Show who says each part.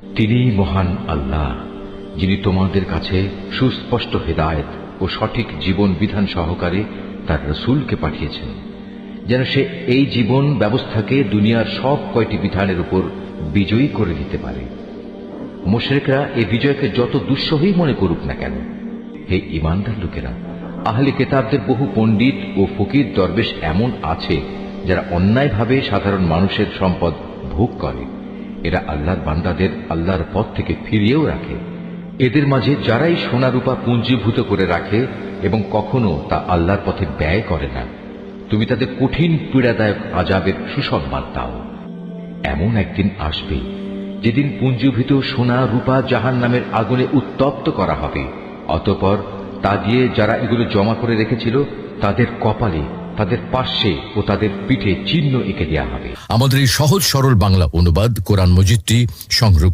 Speaker 1: তিনিই মহান আল্লাহ, যিনি তোমাদের কাছে সুস্পষ্ট হেদায়েত ও সঠিক জীবন বিধান সহকারে তার রাসূলকে পাঠিয়েছেন, যেন সে এই জীবন ব্যবস্থাকে দুনিয়ার সব কয়টি বিধানের উপর বিজয়ী করে দিতে পারে। মুশরিকরা এই বিজয়কে যত দুঃসহই মনে করুক না কেন, হে ঈমানদার লোকেরা, আহলে কিতাবদের বহু পণ্ডিত ও ফকির দরবেশ এমন আছে যারা অন্যায়ভাবে সাধারণ মানুষের সম্পদ ভোগ করে। এরা আল্লাহর বান্দাদের আল্লাহর পথ থেকে ফিরিয়েও রাখে। এদের মাঝে যারাই সোনা রূপা পুঞ্জীভূত করে রাখে এবং কখনো তা আল্লাহর পথে ব্যয় করে না, তুমি তাদের কঠিন পীড়াদায়ক আযাবের সুসংবাদ দাও। এমন একদিন আসবে যেদিন পুঞ্জীভূত সোনা রূপা জাহান্নামের আগুনে উত্তপ্ত করা হবে। অতঃপর তা দিয়ে যারা এগুলো জমা করে রেখেছিল তাদের কপালে, তাদের পার্শ্বে ও তাদের পিঠে চিহ্ন এঁকে দেওয়া হবে।
Speaker 2: আমাদের এই সহজ সরল বাংলা অনুবাদ কোরআন মজিদটি সংগ্রহ